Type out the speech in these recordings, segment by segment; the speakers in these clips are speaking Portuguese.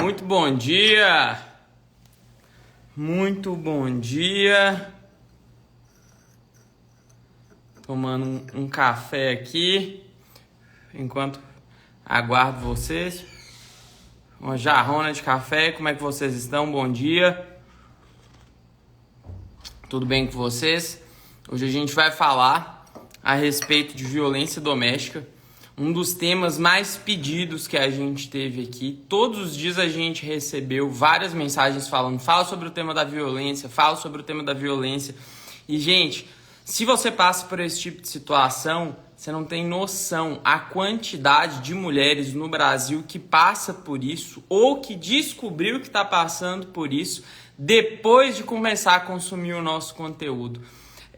Muito bom dia. Muito bom dia. Tomando um café aqui, enquanto aguardo vocês. Uma jarrona de café, como é que vocês estão? Bom dia. Tudo bem com vocês? Hoje a gente vai falar a respeito de violência doméstica. Um dos temas mais pedidos que a gente teve aqui. Todos os dias a gente recebeu várias mensagens falando: fala sobre o tema da violência, fala sobre o tema da violência. E, gente, se você passa por esse tipo de situação, você não tem noção a quantidade de mulheres no Brasil que passa por isso ou que descobriu que está passando por isso depois de começar a consumir o nosso conteúdo.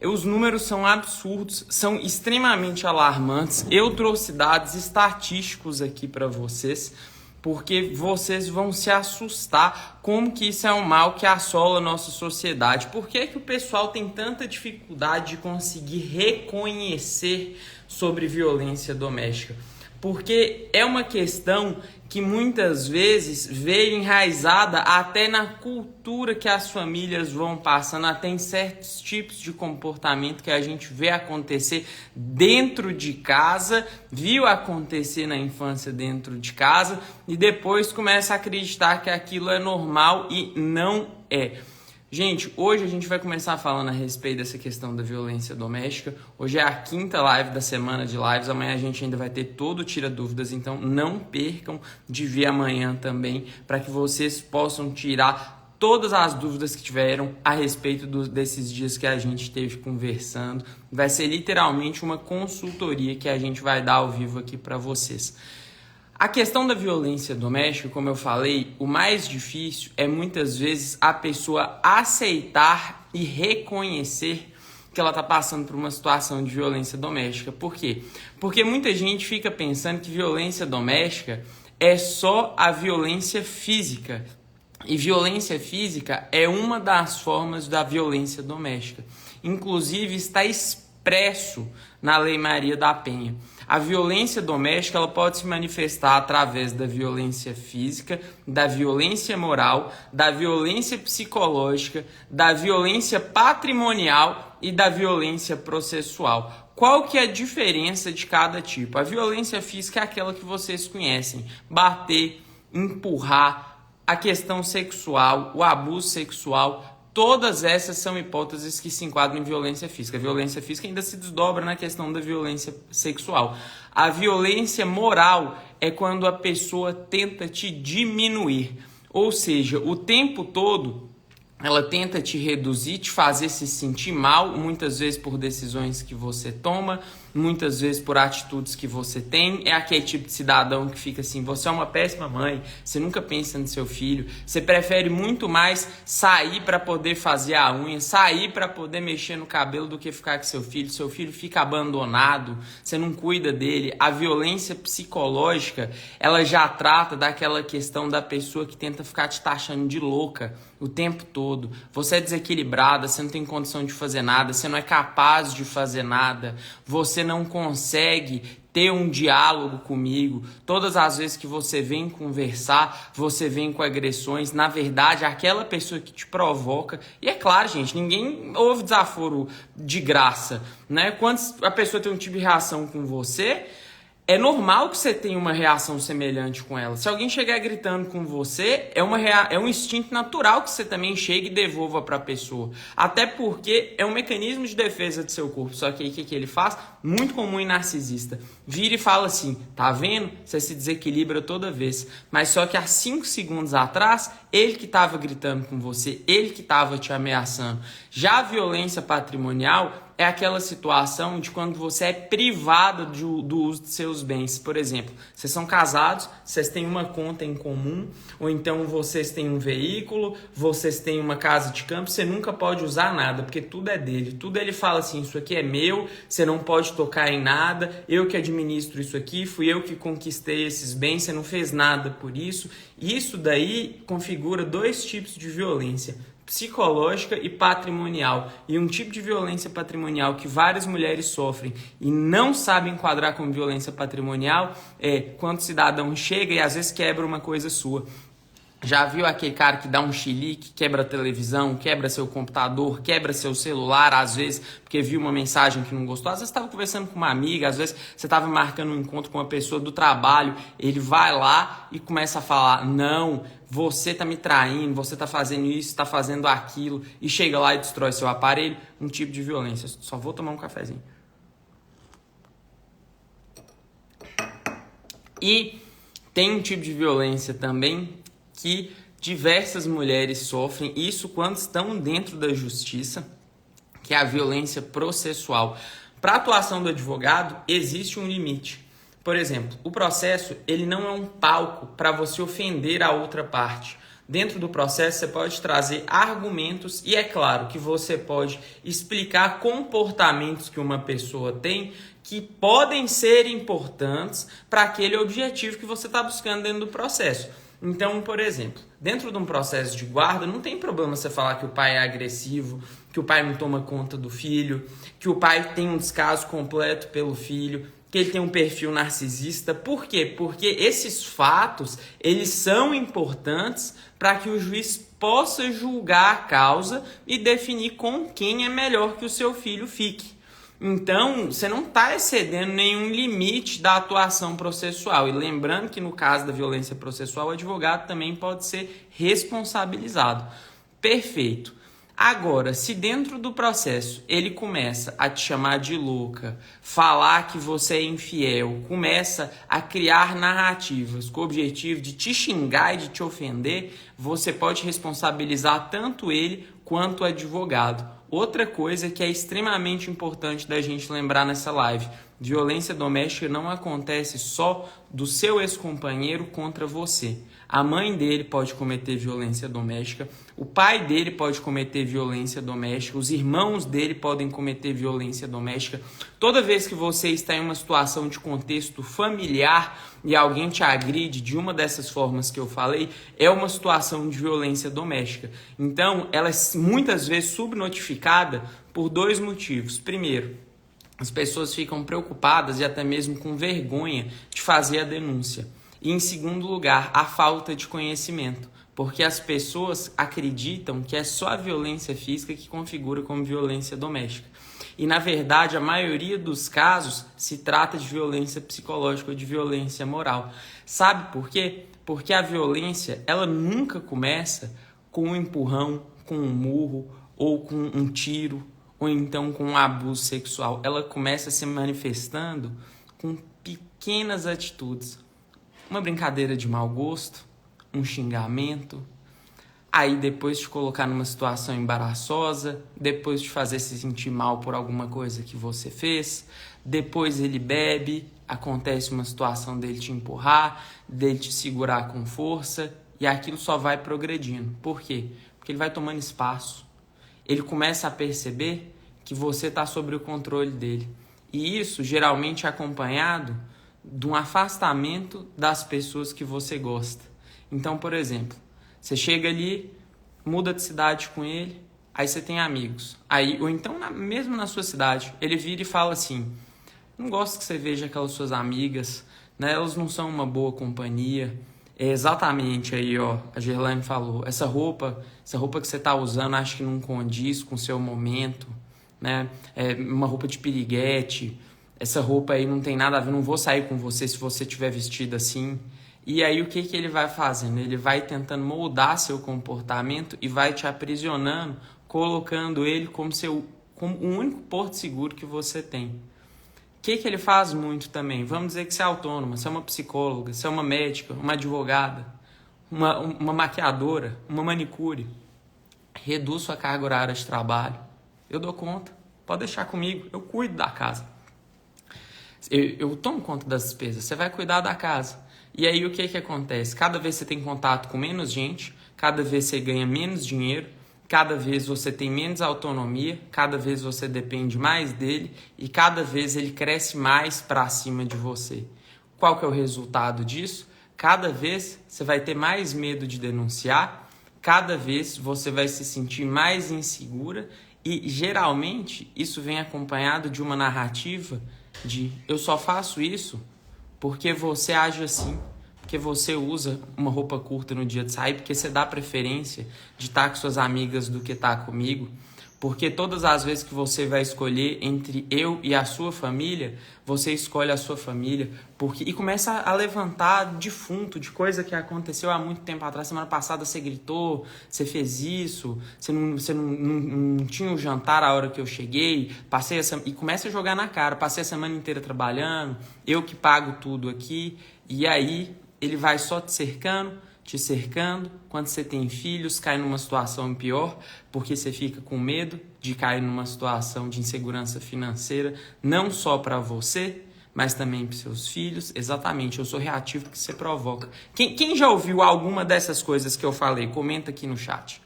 Os números são absurdos, são extremamente alarmantes. Eu trouxe dados estatísticos aqui para vocês, porque vocês vão se assustar como que isso é um mal que assola a nossa sociedade. Por que que o pessoal tem tanta dificuldade de conseguir reconhecer sobre violência doméstica? Porque é uma questão que muitas vezes veio enraizada até na cultura que as famílias vão passando, até em certos tipos de comportamento que a gente vê acontecer dentro de casa, viu acontecer na infância dentro de casa e depois começa a acreditar que aquilo é normal e não é. Gente, hoje a gente vai começar falando a respeito dessa questão da violência doméstica. Hoje é a quinta live da semana de lives. Amanhã a gente ainda vai ter todo o Tira Dúvidas, então não percam de ver amanhã também, para que vocês possam tirar todas as dúvidas que tiveram a respeito desses dias que a gente esteve conversando. Vai ser literalmente uma consultoria que a gente vai dar ao vivo aqui para vocês. A questão da violência doméstica, como eu falei, o mais difícil é muitas vezes a pessoa aceitar e reconhecer que ela está passando por uma situação de violência doméstica. Por quê? Porque muita gente fica pensando que violência doméstica é só a violência física. E violência física é uma das formas da violência doméstica. Inclusive está expresso na Lei Maria da Penha. A violência doméstica ela pode se manifestar através da violência física, da violência moral, da violência psicológica, da violência patrimonial e da violência processual. Qual que é a diferença de cada tipo? A violência física é aquela que vocês conhecem: bater, empurrar, a questão sexual, o abuso sexual. Todas essas são hipóteses que se enquadram em violência física. A violência física ainda se desdobra na questão da violência sexual. A violência moral é quando a pessoa tenta te diminuir. Ou seja, o tempo todo ela tenta te reduzir, te fazer se sentir mal, muitas vezes por decisões que você toma, muitas vezes por atitudes que você tem. É aquele tipo de cidadão que fica assim: você é uma péssima mãe, você nunca pensa no seu filho, você prefere muito mais sair para poder fazer a unha, sair para poder mexer no cabelo do que ficar com seu filho fica abandonado, você não cuida dele. A violência psicológica, ela já trata daquela questão da pessoa que tenta ficar te taxando de louca o tempo todo. Você é desequilibrada, você não tem condição de fazer nada, você não é capaz de fazer nada, você não consegue ter um diálogo comigo. Todas as vezes que você vem conversar, você vem com agressões. Na verdade, aquela pessoa que te provoca. E é claro, gente, ninguém ouve desaforo de graça, né? Quando a pessoa tem um tipo de reação com você, é normal que você tenha uma reação semelhante com ela. Se alguém chegar gritando com você, é um instinto natural que você também chegue e devolva para a pessoa. Até porque é um mecanismo de defesa do seu corpo. Só que aí o que ele faz? Muito comum em narcisista. Vira e fala assim: tá vendo? Você se desequilibra toda vez. Mas só que há 5 segundos atrás, ele que estava gritando com você, ele que estava te ameaçando. Já a violência patrimonial é aquela situação de quando você é privado do uso de seus bens. Por exemplo, vocês são casados, vocês têm uma conta em comum, ou então vocês têm um veículo, vocês têm uma casa de campo, você nunca pode usar nada, porque tudo é dele. Tudo ele fala assim: isso aqui é meu, você não pode tocar em nada, eu que administro isso aqui, fui eu que conquistei esses bens, você não fez nada por isso. Isso daí configura 2 tipos de violência: psicológica e patrimonial. E um tipo de violência patrimonial que várias mulheres sofrem e não sabem enquadrar como violência patrimonial é quando o cidadão chega e às vezes quebra uma coisa sua. Já viu aquele cara que dá um chilique, quebra a televisão, quebra seu computador, quebra seu celular, às vezes, porque viu uma mensagem que não gostou? Às vezes estava conversando com uma amiga, às vezes você estava marcando um encontro com uma pessoa do trabalho, ele vai lá e começa a falar, não, você tá me traindo, você tá fazendo isso, tá fazendo aquilo, e chega lá e destrói seu aparelho, um tipo de violência. Só vou tomar um cafezinho. E tem um tipo de violência também que diversas mulheres sofrem, isso quando estão dentro da justiça, que é a violência processual. Para a atuação do advogado, existe um limite. Por exemplo, o processo ele não é um palco para você ofender a outra parte. Dentro do processo, você pode trazer argumentos e é claro que você pode explicar comportamentos que uma pessoa tem que podem ser importantes para aquele objetivo que você está buscando dentro do processo. Então, por exemplo, dentro de um processo de guarda, não tem problema você falar que o pai é agressivo, que o pai não toma conta do filho, que o pai tem um descaso completo pelo filho, que ele tem um perfil narcisista. Por quê? Porque esses fatos, eles são importantes para que o juiz possa julgar a causa e definir com quem é melhor que o seu filho fique. Então, você não está excedendo nenhum limite da atuação processual. E lembrando que no caso da violência processual, o advogado também pode ser responsabilizado. Perfeito. Agora, se dentro do processo ele começa a te chamar de louca, falar que você é infiel, começa a criar narrativas com o objetivo de te xingar e de te ofender, você pode responsabilizar tanto ele quanto o advogado. Outra coisa que é extremamente importante da gente lembrar nessa live: violência doméstica não acontece só do seu ex-companheiro contra você. A mãe dele pode cometer violência doméstica, o pai dele pode cometer violência doméstica, os irmãos dele podem cometer violência doméstica. Toda vez que você está em uma situação de contexto familiar e alguém te agride de uma dessas formas que eu falei, é uma situação de violência doméstica. Então, ela é muitas vezes subnotificada por dois motivos. Primeiro, as pessoas ficam preocupadas e até mesmo com vergonha de fazer a denúncia. E, em segundo lugar, a falta de conhecimento, porque as pessoas acreditam que é só a violência física que configura como violência doméstica. E, na verdade, a maioria dos casos se trata de violência psicológica ou de violência moral. Sabe por quê? Porque a violência, ela nunca começa com um empurrão, com um murro, ou com um tiro, ou então com um abuso sexual. Ela começa se manifestando com pequenas atitudes. Uma brincadeira de mau gosto, um xingamento, aí depois te colocar numa situação embaraçosa, depois te fazer se sentir mal por alguma coisa que você fez, depois ele bebe, acontece uma situação dele te empurrar, dele te segurar com força, e aquilo só vai progredindo. Por quê? Porque ele vai tomando espaço. Ele começa a perceber que você está sob o controle dele. E isso geralmente é acompanhado de um afastamento das pessoas que você gosta. Então, por exemplo, você chega ali, muda de cidade com ele, aí você tem amigos. Aí, ou então, mesmo na sua cidade, ele vira e fala assim: não gosto que você veja aquelas suas amigas, né? Elas não são uma boa companhia. É exatamente aí, ó, a Gerlane falou, essa roupa que você está usando, acho que não condiz com o seu momento, né? É uma roupa de piriguete. Essa roupa aí não tem nada a ver, não vou sair com você se você estiver vestido assim. E aí o que ele vai fazendo? Ele vai tentando moldar seu comportamento e vai te aprisionando, colocando ele como o único porto seguro que você tem. O que ele faz muito também? Vamos dizer que você é autônoma, você é uma psicóloga, você é uma médica, uma advogada, uma maquiadora, uma manicure. Reduz sua carga horária de trabalho. Eu dou conta, pode deixar comigo, eu cuido da casa. Eu tomo conta das despesas, você vai cuidar da casa. E aí o que acontece? Cada vez você tem contato com menos gente, cada vez você ganha menos dinheiro, cada vez você tem menos autonomia, cada vez você depende mais dele e cada vez ele cresce mais para cima de você. Qual que é o resultado disso? Cada vez você vai ter mais medo de denunciar, cada vez você vai se sentir mais insegura e geralmente isso vem acompanhado de uma narrativa de eu só faço isso porque você age assim, porque você usa uma roupa curta no dia de sair, porque você dá preferência de estar com suas amigas do que estar comigo, porque todas as vezes que você vai escolher entre eu e a sua família, você escolhe a sua família, e começa a levantar defunto, de coisa que aconteceu há muito tempo atrás. Semana passada você gritou, você fez isso, você não tinha o jantar a hora que eu cheguei, e começa a jogar na cara, passei a semana inteira trabalhando, eu que pago tudo aqui, e aí ele vai só te cercando. Quando você tem filhos, cai numa situação pior, porque você fica com medo de cair numa situação de insegurança financeira, não só para você, mas também para seus filhos. Exatamente, eu sou reativo porque você provoca. Quem já ouviu alguma dessas coisas que eu falei? Comenta aqui no chat.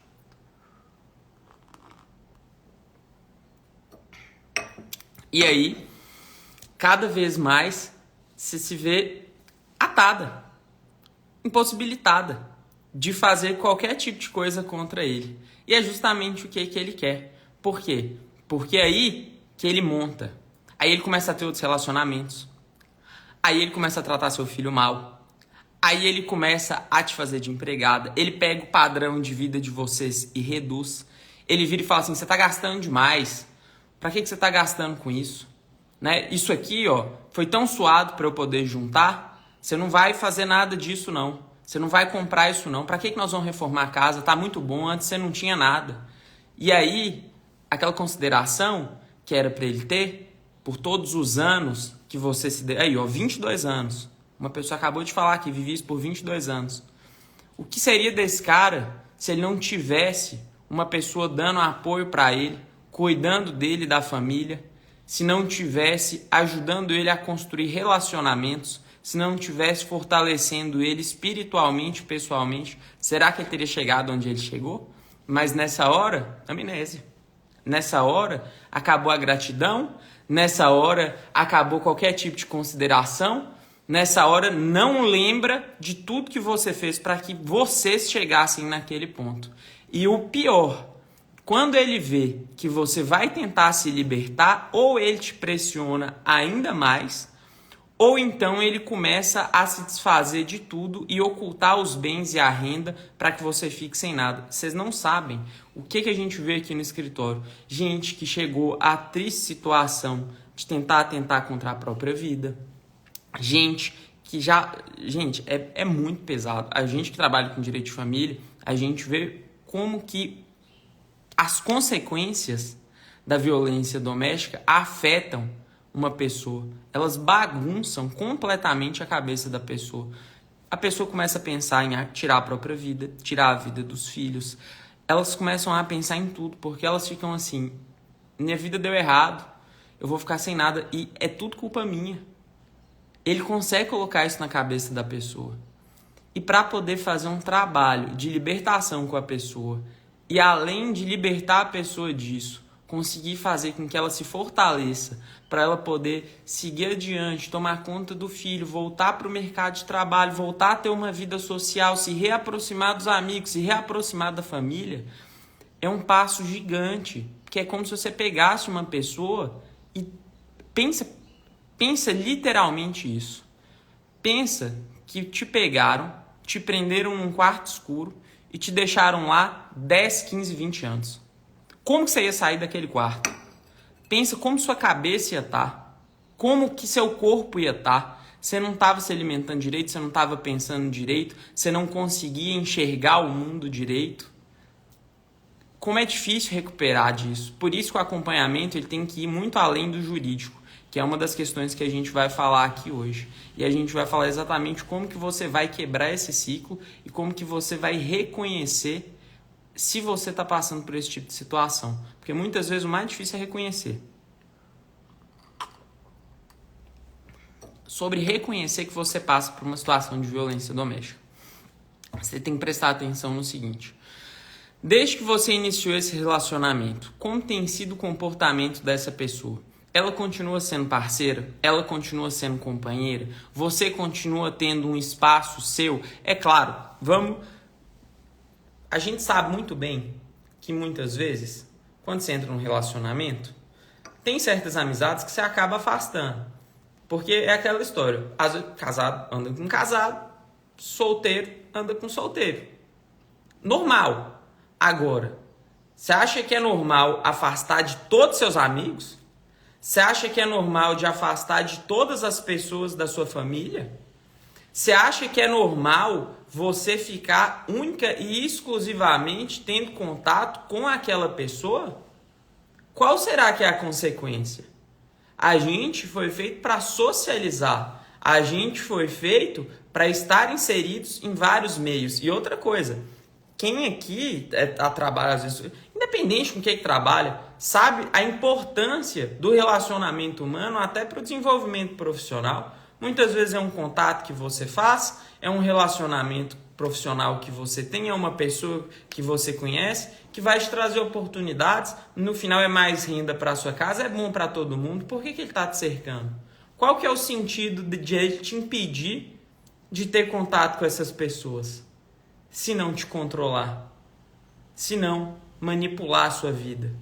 E aí, cada vez mais, você se vê atada, impossibilitada de fazer qualquer tipo de coisa contra ele. E é justamente o que ele quer. Por quê? Porque aí que ele monta. Aí ele começa a ter outros relacionamentos. Aí ele começa a tratar seu filho mal. Aí ele começa a te fazer de empregada. Ele pega o padrão de vida de vocês e reduz. Ele vira e fala assim, você tá gastando demais. Pra que você tá gastando com isso? Né? Isso aqui, ó, foi tão suado para eu poder juntar. Você não vai fazer nada disso, não. Você não vai comprar isso, não. Pra que nós vamos reformar a casa? Tá muito bom, antes você não tinha nada. E aí, aquela consideração que era pra ele ter, por todos os anos que você se deu. Aí, ó, 22 anos. Uma pessoa acabou de falar que vivia isso por 22 anos. O que seria desse cara se ele não tivesse uma pessoa dando apoio pra ele, cuidando dele, da família, se não tivesse ajudando ele a construir relacionamentos, se não estivesse fortalecendo ele espiritualmente, pessoalmente? Será que ele teria chegado onde ele chegou? Mas nessa hora, amnésia. Nessa hora, acabou a gratidão. Nessa hora, acabou qualquer tipo de consideração. Nessa hora, não lembra de tudo que você fez para que vocês chegassem naquele ponto. E o pior, quando ele vê que você vai tentar se libertar, ou ele te pressiona ainda mais, ou então ele começa a se desfazer de tudo e ocultar os bens e a renda para que você fique sem nada. Vocês não sabem o que a gente vê aqui no escritório. Gente que chegou à triste situação de tentar atentar contra a própria vida. Gente que já... Gente, é muito pesado. A gente que trabalha com direito de família, a gente vê como que as consequências da violência doméstica afetam uma pessoa. Elas bagunçam completamente a cabeça da pessoa. A pessoa começa a pensar em tirar a própria vida, tirar a vida dos filhos. Elas começam a pensar em tudo, porque elas ficam assim, minha vida deu errado, eu vou ficar sem nada, e é tudo culpa minha. Ele consegue colocar isso na cabeça da pessoa. E para poder fazer um trabalho de libertação com a pessoa, e além de libertar a pessoa disso, conseguir fazer com que ela se fortaleça para ela poder seguir adiante, tomar conta do filho, voltar para o mercado de trabalho, voltar a ter uma vida social, se reaproximar dos amigos, se reaproximar da família, é um passo gigante, que é como se você pegasse uma pessoa e pensa literalmente isso. Pensa que te pegaram, te prenderam num quarto escuro e te deixaram lá 10, 15, 20 anos. Como que você ia sair daquele quarto? Pensa como sua cabeça ia estar. Como que seu corpo ia estar. Você não estava se alimentando direito, você não estava pensando direito, você não conseguia enxergar o mundo direito. Como é difícil recuperar disso. Por isso que o acompanhamento ele tem que ir muito além do jurídico, que é uma das questões que a gente vai falar aqui hoje. E a gente vai falar exatamente como que você vai quebrar esse ciclo e como que você vai reconhecer se você está passando por esse tipo de situação. Porque muitas vezes o mais difícil é reconhecer. Sobre reconhecer que você passa por uma situação de violência doméstica. Você tem que prestar atenção no seguinte. Desde que você iniciou esse relacionamento, como tem sido o comportamento dessa pessoa? Ela continua sendo parceira? Ela continua sendo companheira? Você continua tendo um espaço seu? É claro, a gente sabe muito bem que muitas vezes, quando você entra num relacionamento, tem certas amizades que você acaba afastando. Porque é aquela história. Às vezes, casado anda com casado, solteiro anda com solteiro. Normal. Agora, você acha que é normal afastar de todos seus amigos? Você acha que é normal de afastar de todas as pessoas da sua família? Você acha que é normal você ficar única e exclusivamente tendo contato com aquela pessoa? Qual será que é a consequência? A gente foi feito para socializar. A gente foi feito para estar inseridos em vários meios. E outra coisa, quem aqui trabalha, às vezes, independente com quem trabalha, sabe a importância do relacionamento humano até para o desenvolvimento profissional. Muitas vezes é um contato que você faz, é um relacionamento profissional que você tem, é uma pessoa que você conhece, que vai te trazer oportunidades. No final é mais renda para a sua casa, é bom para todo mundo. Por que ele está te cercando? Qual que é o sentido de ele te impedir de ter contato com essas pessoas? Se não te controlar, se não manipular a sua vida.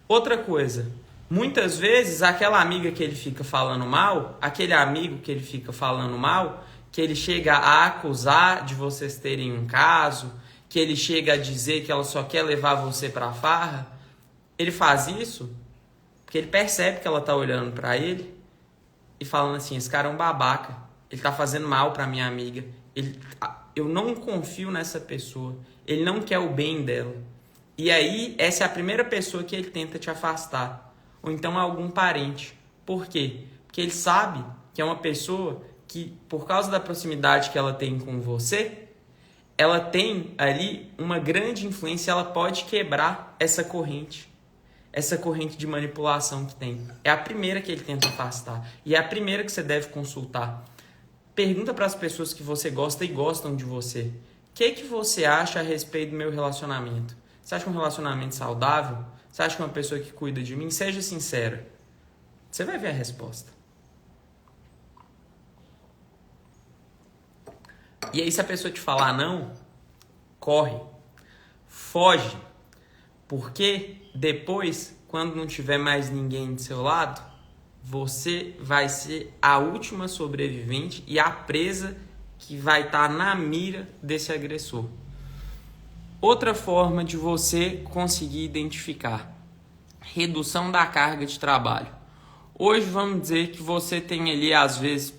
Outra coisa, muitas vezes aquela amiga que ele fica falando mal, aquele amigo que ele fica falando mal, que ele chega a acusar de vocês terem um caso, que ele chega a dizer que ela só quer levar você pra farra, ele faz isso porque ele percebe que ela tá olhando pra ele e falando assim, esse cara é um babaca, ele tá fazendo mal pra minha amiga, eu não confio nessa pessoa, ele não quer o bem dela. E aí, essa é a primeira pessoa que ele tenta te afastar. Ou então algum parente. Por quê? Porque ele sabe que é uma pessoa que, por causa da proximidade que ela tem com você, ela tem ali uma grande influência, ela pode quebrar essa corrente de manipulação que tem. É a primeira que ele tenta afastar. E é a primeira que você deve consultar. Pergunta para as pessoas que você gosta e gostam de você. O que você acha a respeito do meu relacionamento? Você acha um relacionamento saudável? Você acha que é uma pessoa que cuida de mim? Seja sincera. Você vai ver a resposta. E aí, se a pessoa te falar não, corre. Foge. Porque depois, quando não tiver mais ninguém do seu lado, você vai ser a última sobrevivente e a presa que vai estar na mira desse agressor. Outra forma de você conseguir identificar: redução da carga de trabalho. Hoje vamos dizer que você tem ali, às vezes,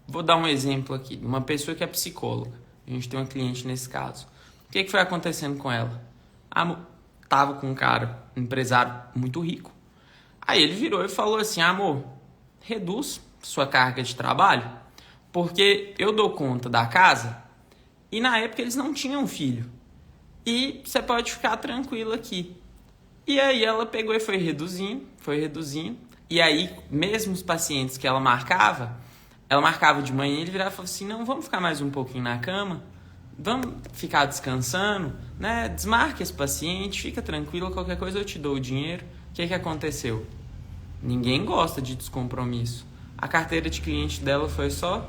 vou dar um exemplo aqui, uma pessoa que é psicóloga. A gente tem uma cliente nesse caso. O que foi acontecendo com ela? Tava com um cara, um empresário muito rico. Aí ele virou e falou assim, amor, reduz sua carga de trabalho, porque eu dou conta da casa e na época eles não tinham filho. E você pode ficar tranquilo aqui. E aí ela pegou e foi reduzindo. E aí, mesmo os pacientes que ela marcava de manhã, ele virava e falava assim, não, vamos ficar mais um pouquinho na cama, vamos ficar descansando, né? Desmarque esse paciente, fica tranquilo, qualquer coisa eu te dou o dinheiro. O que Aconteceu? Ninguém gosta de descompromisso. A carteira de cliente dela foi só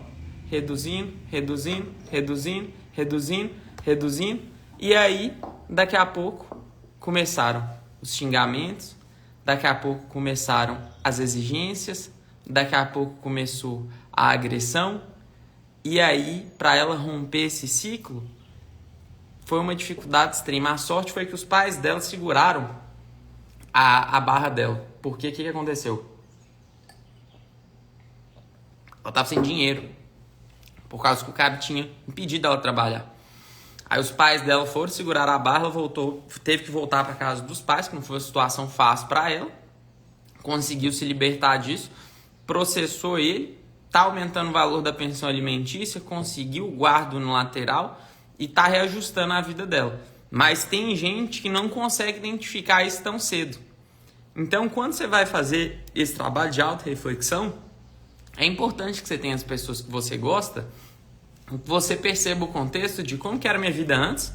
reduzindo. E aí, daqui a pouco, começaram os xingamentos, daqui a pouco começaram as exigências, daqui a pouco começou a agressão. E aí, para ela romper esse ciclo, foi uma dificuldade extrema. A sorte foi que os pais dela seguraram a barra dela. Porque o que aconteceu? Ela estava sem dinheiro, por causa que o cara tinha impedido ela de trabalhar. Aí os pais dela foram segurar a barra, ela teve que voltar para casa dos pais, que não foi uma situação fácil para ela. Conseguiu se libertar disso, processou ele, tá aumentando o valor da pensão alimentícia, conseguiu o guarda no lateral e tá reajustando a vida dela. Mas tem gente que não consegue identificar isso tão cedo. Então, quando você vai fazer esse trabalho de auto-reflexão, é importante que você tenha as pessoas que você gosta, que você perceba o contexto de como que era a minha vida antes,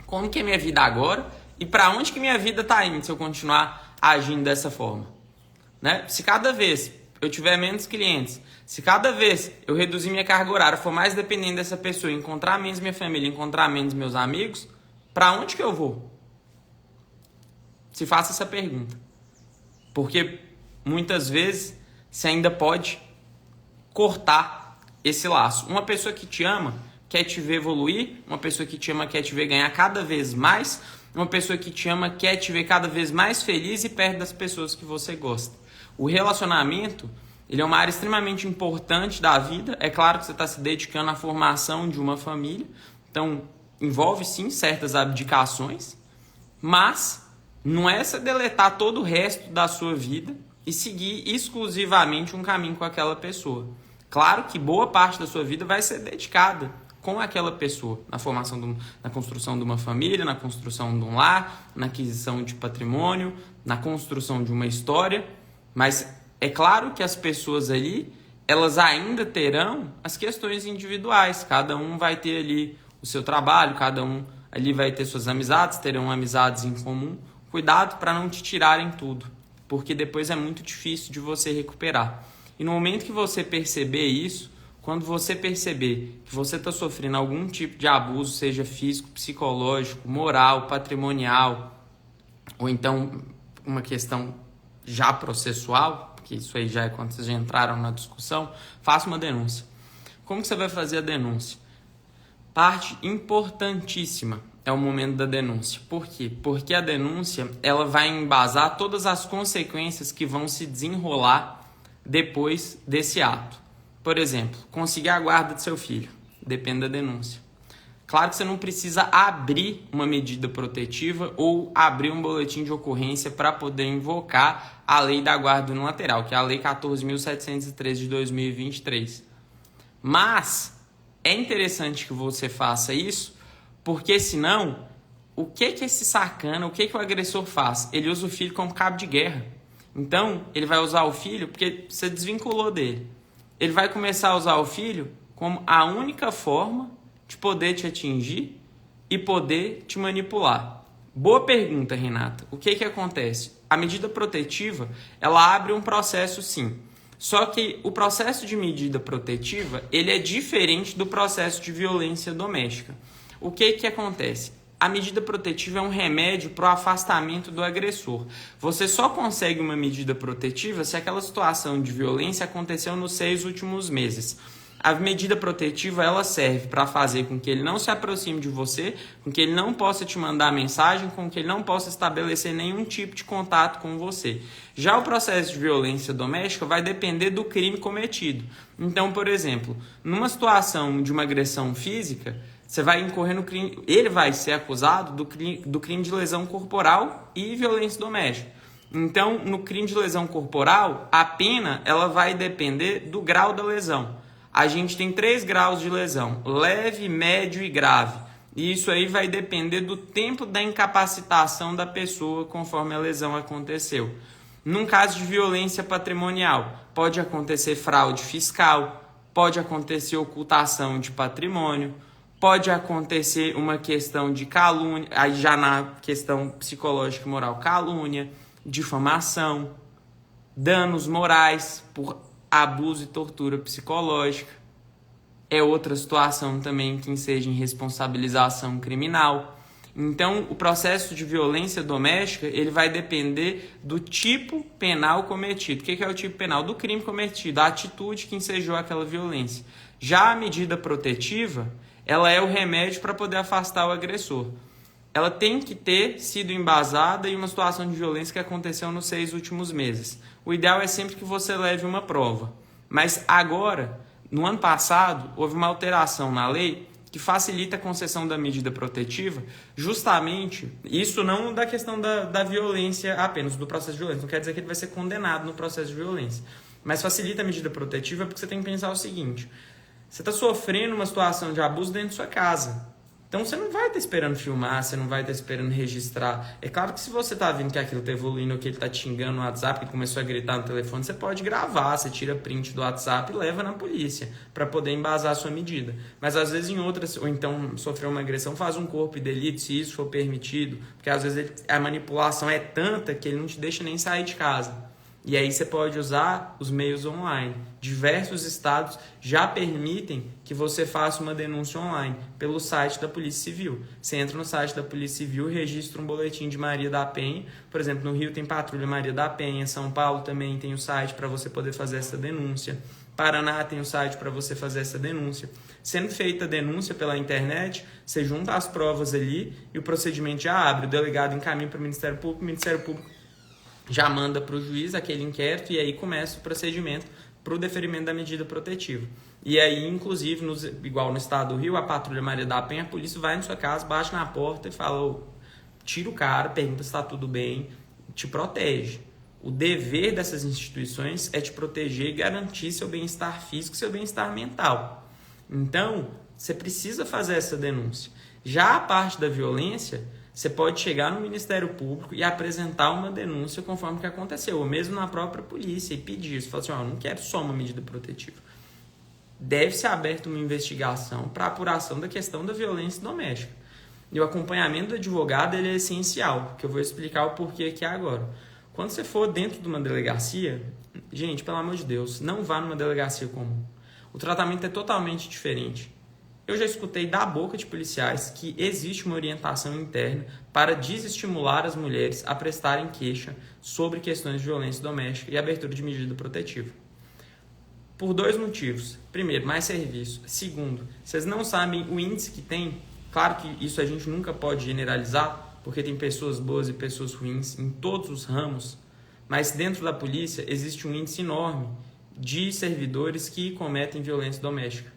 como que é a minha vida agora e para onde que minha vida está indo se eu continuar agindo dessa forma. Né? Se cada vez eu tiver menos clientes, se cada vez eu reduzir minha carga horária, for mais dependente dessa pessoa, encontrar menos minha família, encontrar menos meus amigos, para onde que eu vou? Se faça essa pergunta. Porque muitas vezes você ainda pode cortar esse laço. Uma pessoa que te ama, quer te ver evoluir, uma pessoa que te ama quer te ver ganhar cada vez mais, uma pessoa que te ama quer te ver cada vez mais feliz e perto das pessoas que você gosta. O relacionamento, ele é uma área extremamente importante da vida. É claro que você está se dedicando à formação de uma família, então envolve sim certas abdicações, mas não é você deletar todo o resto da sua vida e seguir exclusivamente um caminho com aquela pessoa. Claro que boa parte da sua vida vai ser dedicada com aquela pessoa, na construção de uma família, na construção de um lar, na aquisição de patrimônio, na construção de uma história, mas é claro que as pessoas ali, elas ainda terão as questões individuais, cada um vai ter ali o seu trabalho, cada um ali vai ter suas amizades, terão amizades em comum. Cuidado para não te tirarem tudo, porque depois é muito difícil de você recuperar. E no momento que você perceber isso, quando você perceber que você está sofrendo algum tipo de abuso, seja físico, psicológico, moral, patrimonial, ou então uma questão já processual, porque isso aí já é quando vocês já entraram na discussão, faça uma denúncia. Como que você vai fazer a denúncia? Parte importantíssima é o momento da denúncia. Por quê? Porque a denúncia ela vai embasar todas as consequências que vão se desenrolar depois desse ato. Por exemplo, conseguir a guarda do seu filho. Depende da denúncia. Claro que você não precisa abrir uma medida protetiva ou abrir um boletim de ocorrência para poder invocar a lei da guarda unilateral, que é a lei 14.713 de 2023. Mas é interessante que você faça isso, porque senão, o que esse sacana, o que o agressor faz? Ele usa o filho como cabo de guerra. Então, ele vai usar o filho porque você desvinculou dele. Ele vai começar a usar o filho como a única forma de poder te atingir e poder te manipular. Boa pergunta, Renata. O que acontece? A medida protetiva, ela abre um processo sim. Só que o processo de medida protetiva, ele é diferente do processo de violência doméstica. O que acontece? A medida protetiva é um remédio para o afastamento do agressor. Você só consegue uma medida protetiva se aquela situação de violência aconteceu nos 6 últimos meses. A medida protetiva ela serve para fazer com que ele não se aproxime de você, com que ele não possa te mandar mensagem, com que ele não possa estabelecer nenhum tipo de contato com você. Já o processo de violência doméstica vai depender do crime cometido. Então, por exemplo, numa situação de uma agressão física, você vai incorrer no crime, ele vai ser acusado do crime de lesão corporal e violência doméstica. Então, no crime de lesão corporal, a pena ela vai depender do grau da lesão. A gente tem 3 graus de lesão, leve, médio e grave. E isso aí vai depender do tempo da incapacitação da pessoa conforme a lesão aconteceu. Num caso de violência patrimonial, pode acontecer fraude fiscal, pode acontecer ocultação de patrimônio, pode acontecer uma questão de calúnia, aí já na questão psicológica e moral, calúnia, difamação, danos morais por abuso e tortura psicológica. É outra situação também que enseja em responsabilização criminal. Então, o processo de violência doméstica, ele vai depender do tipo penal cometido. O que é o tipo penal? Do crime cometido, a atitude que ensejou aquela violência. Já a medida protetiva, ela é o remédio para poder afastar o agressor. Ela tem que ter sido embasada em uma situação de violência que aconteceu nos 6 últimos meses. O ideal é sempre que você leve uma prova. Mas agora, no ano passado, houve uma alteração na lei que facilita a concessão da medida protetiva, justamente, isso não da questão da violência apenas, do processo de violência, não quer dizer que ele vai ser condenado no processo de violência, mas facilita a medida protetiva porque você tem que pensar o seguinte: você está sofrendo uma situação de abuso dentro de sua casa. Então você não vai estar esperando filmar, você não vai estar esperando registrar. É claro que se você está vendo que aquilo está evoluindo, ou que ele está te xingando no WhatsApp, que começou a gritar no telefone, você pode gravar, você tira print do WhatsApp e leva na polícia para poder embasar a sua medida. Mas às vezes em outras, ou então sofreu uma agressão, faz um corpo de delito se isso for permitido, porque às vezes a manipulação é tanta que ele não te deixa nem sair de casa. E aí você pode usar os meios online. Diversos estados já permitem que você faça uma denúncia online pelo site da Polícia Civil. Você entra no site da Polícia Civil, registra um boletim de Maria da Penha. Por exemplo, no Rio tem Patrulha Maria da Penha, São Paulo também tem o site para você poder fazer essa denúncia. Paraná tem um site para você fazer essa denúncia. Sendo feita a denúncia pela internet, você junta as provas ali e o procedimento já abre. O delegado encaminha para o Ministério Público já manda para o juiz aquele inquérito e aí começa o procedimento para o deferimento da medida protetiva. E aí, inclusive, igual no estado do Rio, a Patrulha Maria da Penha, a polícia vai na sua casa, bate na porta e fala, tira o cara, pergunta se está tudo bem, te protege. O dever dessas instituições é te proteger e garantir seu bem-estar físico e seu bem-estar mental. Então, você precisa fazer essa denúncia. Já a parte da violência, você pode chegar no Ministério Público e apresentar uma denúncia conforme o que aconteceu, ou mesmo na própria polícia, e pedir. Você fala assim, eu não quero só uma medida protetiva. Deve ser aberta uma investigação para apuração da questão da violência doméstica. E o acompanhamento do advogado ele é essencial, que eu vou explicar o porquê aqui agora. Quando você for dentro de uma delegacia, gente, pelo amor de Deus, não vá numa delegacia comum. O tratamento é totalmente diferente. Eu já escutei da boca de policiais que existe uma orientação interna para desestimular as mulheres a prestarem queixa sobre questões de violência doméstica e abertura de medida protetiva. Por 2 motivos. Primeiro, mais serviço. Segundo, vocês não sabem o índice que tem. Claro que isso a gente nunca pode generalizar, porque tem pessoas boas e pessoas ruins em todos os ramos, mas dentro da polícia existe um índice enorme de servidores que cometem violência doméstica.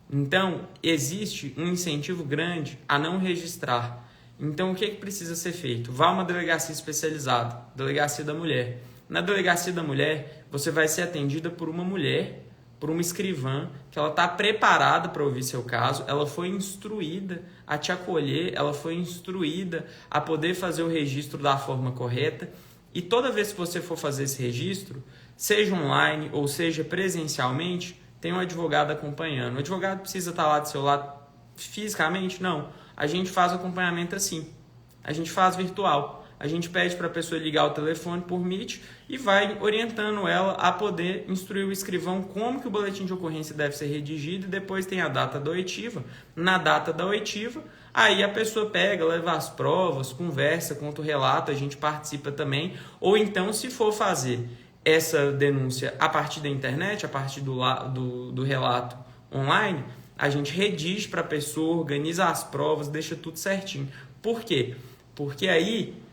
Então, existe um incentivo grande a não registrar. Então, o que precisa ser feito? Vá a uma delegacia especializada, Delegacia da Mulher. Na Delegacia da Mulher, você vai ser atendida por uma mulher, por uma escrivã, que ela está preparada para ouvir seu caso, ela foi instruída a te acolher, ela foi instruída a poder fazer o registro da forma correta. E toda vez que você for fazer esse registro, seja online ou seja presencialmente, tem um advogado acompanhando. O advogado precisa estar lá do seu lado fisicamente? Não. A gente faz acompanhamento assim. A gente faz virtual. A gente pede para a pessoa ligar o telefone por Meet e vai orientando ela a poder instruir o escrivão como que o boletim de ocorrência deve ser redigido, e depois tem a data da oitiva. Na data da oitiva, aí a pessoa pega, leva as provas, conversa, conta o relato, a gente participa também. Ou então, se for fazer essa denúncia a partir da internet, a partir do relato online, a gente redige para a pessoa, organiza as provas, deixa tudo certinho. Por quê? Porque aí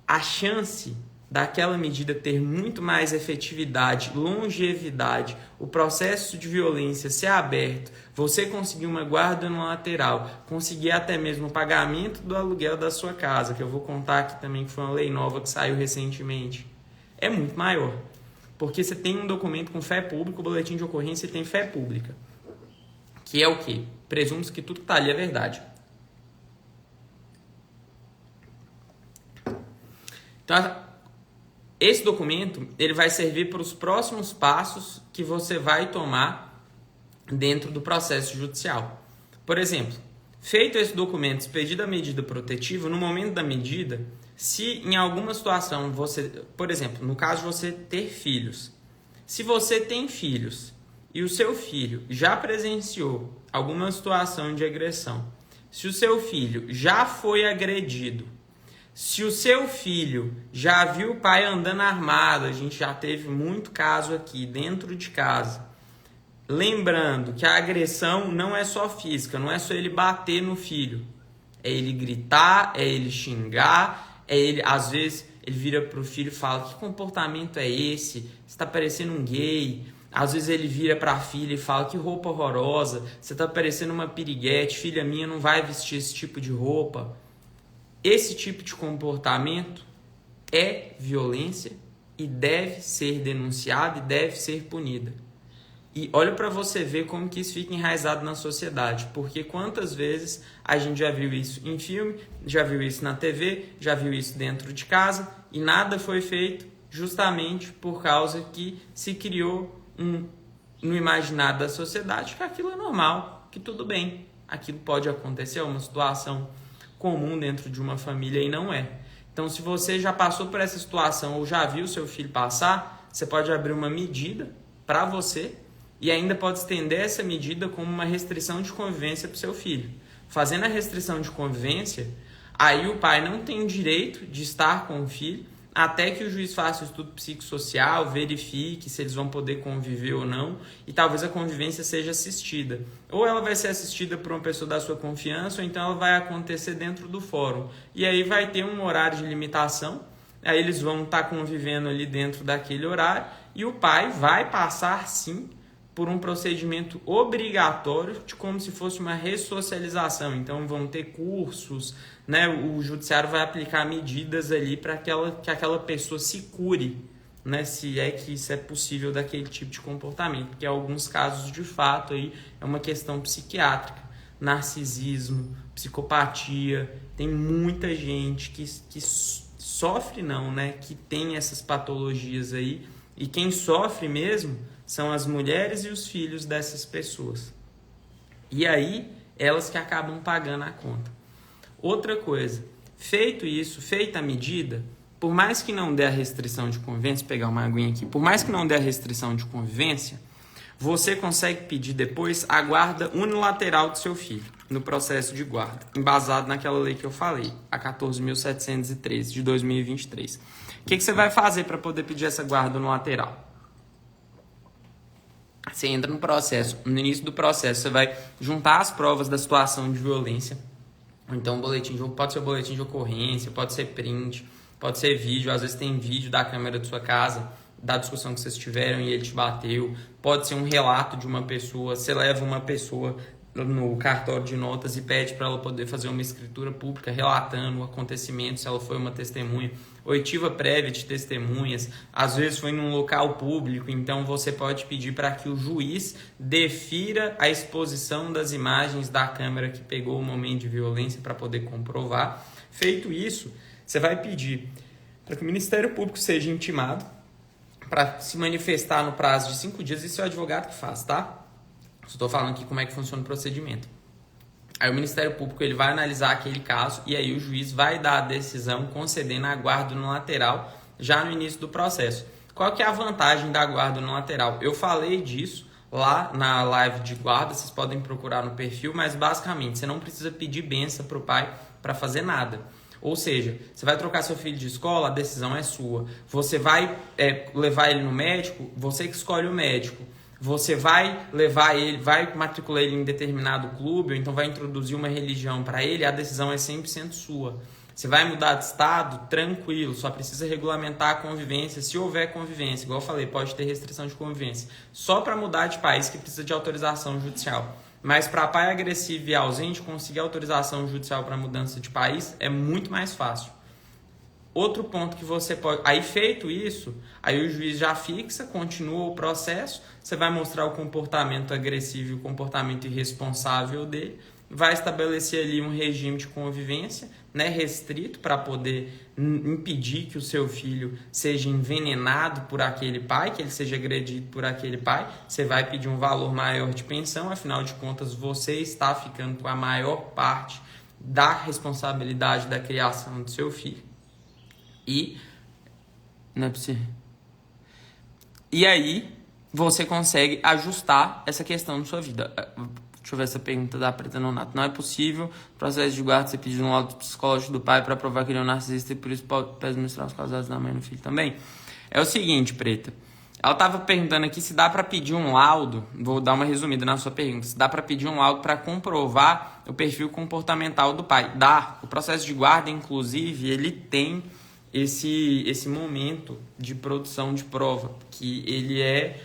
a chance daquela medida ter muito mais efetividade, longevidade, o processo de violência ser aberto, você conseguir uma guarda no lateral, conseguir até mesmo o pagamento do aluguel da sua casa, que eu vou contar aqui também que foi uma lei nova que saiu recentemente, é muito maior. Porque você tem um documento com fé pública, o boletim de ocorrência tem fé pública. Que é o quê? Presume-se que tudo que está ali é verdade. Então, esse documento ele vai servir para os próximos passos que você vai tomar dentro do processo judicial. Por exemplo, feito esse documento, expedida a medida protetiva, no momento da medida, se em alguma situação você, por exemplo, no caso de você ter filhos, se você tem filhos e o seu filho já presenciou alguma situação de agressão, se o seu filho já foi agredido, se o seu filho já viu o pai andando armado, a gente já teve muito caso aqui dentro de casa. Lembrando que a agressão não é só física, não é só ele bater no filho. É ele gritar, é ele xingar, é ele, às vezes, ele vira pro filho e fala, que comportamento é esse? Você tá parecendo um gay. Às vezes ele vira pra filha e fala, que roupa horrorosa, você tá parecendo uma piriguete, filha minha não vai vestir esse tipo de roupa. Esse tipo de comportamento é violência e deve ser denunciada e deve ser punida. E olha para você ver como que isso fica enraizado na sociedade, porque quantas vezes a gente já viu isso em filme, já viu isso na TV, já viu isso dentro de casa e nada foi feito justamente por causa que se criou no imaginário da sociedade que aquilo é normal, que tudo bem, aquilo pode acontecer, é uma situação comum dentro de uma família e não é. Então, se você já passou por essa situação ou já viu seu filho passar, você pode abrir uma medida para você e ainda pode estender essa medida como uma restrição de convivência para o seu filho. Fazendo a restrição de convivência, aí o pai não tem o direito de estar com o filho, até que o juiz faça o estudo psicossocial, verifique se eles vão poder conviver ou não, e talvez a convivência seja assistida. Ou ela vai ser assistida por uma pessoa da sua confiança, ou então ela vai acontecer dentro do fórum. E aí vai ter um horário de limitação, aí eles vão estar convivendo ali dentro daquele horário, e o pai vai passar, sim, por um procedimento obrigatório, de como se fosse uma ressocialização. Então vão ter cursos, né? O judiciário vai aplicar medidas ali para que aquela pessoa se cure, né? Se é que isso é possível daquele tipo de comportamento, porque em alguns casos de fato aí é uma questão psiquiátrica, narcisismo, psicopatia, tem muita gente que sofre não, né? Que tem essas patologias aí, e quem sofre mesmo são as mulheres e os filhos dessas pessoas. E aí, elas que acabam pagando a conta. Outra coisa, feito isso, feita a medida, por mais que não dê a restrição de convivência, pegar uma aguinha aqui, por mais que não dê a restrição de convivência, você consegue pedir depois a guarda unilateral do seu filho, no processo de guarda, embasado naquela lei que eu falei, a 14.713, de 2023. O que você vai fazer para poder pedir essa guarda unilateral? Você entra no processo, no início do processo, você vai juntar as provas da situação de violência. Então, pode ser o boletim de ocorrência, pode ser print, pode ser vídeo. Às vezes tem vídeo da câmera da sua casa, da discussão que vocês tiveram e ele te bateu. Pode ser um relato de uma pessoa, você leva uma pessoa no cartório de notas e pede para ela poder fazer uma escritura pública relatando o acontecimento, se ela foi uma testemunha. Oitiva prévia de testemunhas, às vezes foi num local público, então você pode pedir para que o juiz defira a exposição das imagens da câmera que pegou o momento de violência para poder comprovar. Feito isso, você vai pedir para que o Ministério Público seja intimado para se manifestar no prazo de 5 dias, isso é o advogado que faz, tá? Estou falando aqui como é que funciona o procedimento. Aí o Ministério Público ele vai analisar aquele caso e aí o juiz vai dar a decisão concedendo a guarda unilateral já no início do processo. Qual que é a vantagem da guarda unilateral? Eu falei disso lá na live de guarda, vocês podem procurar no perfil, mas basicamente você não precisa pedir benção para o pai para fazer nada. Ou seja, você vai trocar seu filho de escola, a decisão é sua. Você vai levar ele no médico, você que escolhe o médico. Você vai levar ele, vai matricular ele em determinado clube, ou então vai introduzir uma religião para ele, a decisão é 100% sua. Você vai mudar de estado? Tranquilo, só precisa regulamentar a convivência, se houver convivência. Igual eu falei, pode ter restrição de convivência. Só para mudar de país que precisa de autorização judicial. Mas para pai agressivo e ausente, conseguir autorização judicial para mudança de país é muito mais fácil. Outro ponto que você pode... Aí feito isso, aí o juiz já fixa, continua o processo, você vai mostrar o comportamento agressivo e o comportamento irresponsável dele, vai estabelecer ali um regime de convivência, né, restrito para poder impedir que o seu filho seja envenenado por aquele pai, que ele seja agredido por aquele pai. Você vai pedir um valor maior de pensão, afinal de contas você está ficando com a maior parte da responsabilidade da criação do seu filho. E não é possível. E aí você consegue ajustar essa questão na sua vida. Deixa eu ver essa pergunta da Preta Nonato. Não é possível, processo de guarda, você pedir um laudo psicológico do pai para provar que ele é um narcisista e por isso pode mostrar os causados da mãe no filho também? É o seguinte, Preta. Ela estava perguntando aqui se dá para pedir um laudo, vou dar uma resumida na sua pergunta, se dá para pedir um laudo para comprovar o perfil comportamental do pai. Dá. O processo de guarda, inclusive, ele tem esse momento de produção de prova, que ele é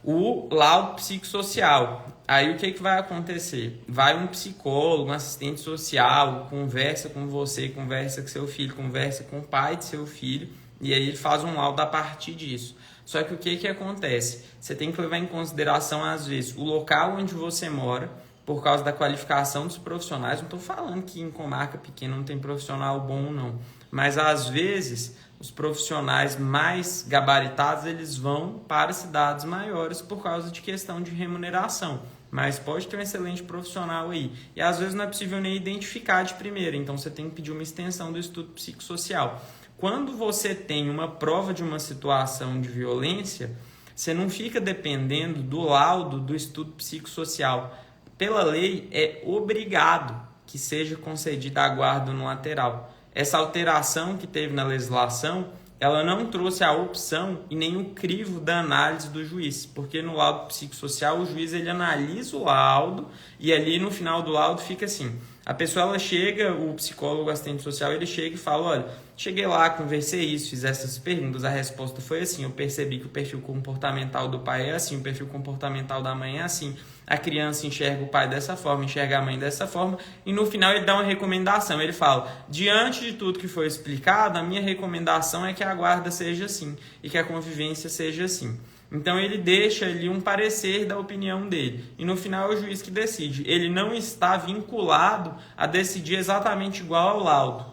o laudo psicossocial. Aí o que vai acontecer? Vai um psicólogo, um assistente social, conversa com você, conversa com seu filho, conversa com o pai de seu filho, e aí ele faz um laudo a partir disso. Só que o que acontece? Você tem que levar em consideração, às vezes, o local onde você mora, por causa da qualificação dos profissionais. Não estou falando que em comarca pequena não tem profissional bom, não. Mas, às vezes, os profissionais mais gabaritados, eles vão para cidades maiores por causa de questão de remuneração. Mas pode ter um excelente profissional aí. E, às vezes, não é possível nem identificar de primeira. Então, você tem que pedir uma extensão do estudo psicossocial. Quando você tem uma prova de uma situação de violência, você não fica dependendo do laudo do estudo psicossocial. Pela lei, é obrigado que seja concedida a guarda unilateral. Essa alteração que teve na legislação ela não trouxe a opção e nem o crivo da análise do juiz, porque no laudo psicossocial o juiz ele analisa o laudo e ali no final do laudo fica assim, a pessoa ela chega, o psicólogo, o assistente social, ele chega e fala, olha, cheguei lá, conversei isso, fiz essas perguntas, a resposta foi assim, eu percebi que o perfil comportamental do pai é assim, o perfil comportamental da mãe é assim, a criança enxerga o pai dessa forma, enxerga a mãe dessa forma, e no final ele dá uma recomendação, ele fala, diante de tudo que foi explicado, a minha recomendação é que a guarda seja assim, e que a convivência seja assim. Então ele deixa ali um parecer da opinião dele. E no final é o juiz que decide. Ele não está vinculado a decidir exatamente igual ao laudo.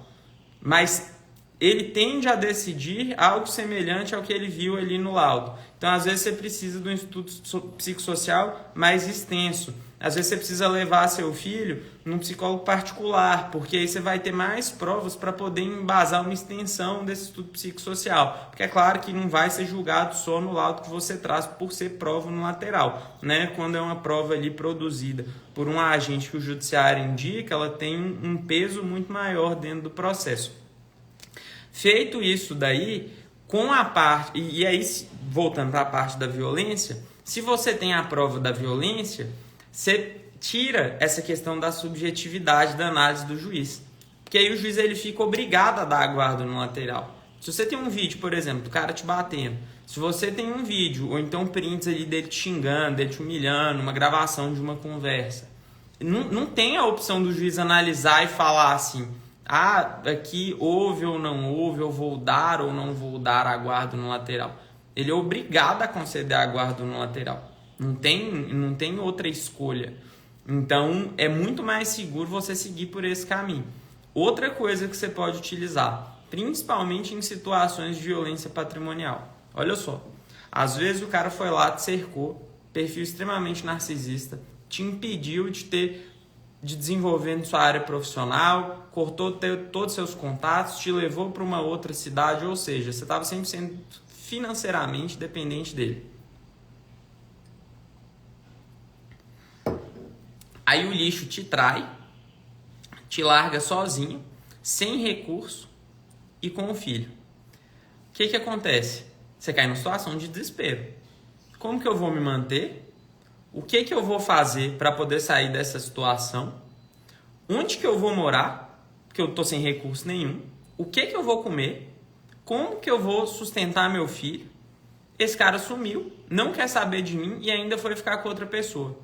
Mas ele tende a decidir algo semelhante ao que ele viu ali no laudo. Então, às vezes, você precisa de um estudo psicossocial mais extenso. Às vezes, você precisa levar seu filho num psicólogo particular, porque aí você vai ter mais provas para poder embasar uma extensão desse estudo psicossocial. Porque é claro que não vai ser julgado só no laudo que você traz por ser prova no lateral, né? Quando é uma prova ali produzida por um agente que o judiciário indica, ela tem um peso muito maior dentro do processo. Feito isso daí, com a parte... E aí, voltando para a parte da violência, se você tem a prova da violência, você tira essa questão da subjetividade da análise do juiz. Porque aí o juiz ele fica obrigado a dar a guarda no lateral. Se você tem um vídeo, por exemplo, do cara te batendo, se você tem um vídeo, ou então prints ali dele te xingando, dele te humilhando, uma gravação de uma conversa, não tem a opção do juiz analisar e falar assim... Ah, aqui houve ou não houve, eu vou dar ou não vou dar a guarda no lateral. Ele é obrigado a conceder a guarda no lateral. Não tem outra escolha. Então, é muito mais seguro você seguir por esse caminho. Outra coisa que você pode utilizar, principalmente em situações de violência patrimonial. Olha só, às vezes o cara foi lá, te cercou, perfil extremamente narcisista, te impediu de desenvolver sua área profissional, cortou todos os seus contatos, te levou para uma outra cidade, ou seja, você estava sempre sendo financeiramente dependente dele. Aí o lixo te trai, te larga sozinho, sem recurso e com o filho. O que acontece? Você cai numa situação de desespero. Como que eu vou me manter? O que eu vou fazer para poder sair dessa situação? Onde que eu vou morar? Porque eu estou sem recurso nenhum. O que eu vou comer? Como que eu vou sustentar meu filho? Esse cara sumiu, não quer saber de mim e ainda foi ficar com outra pessoa.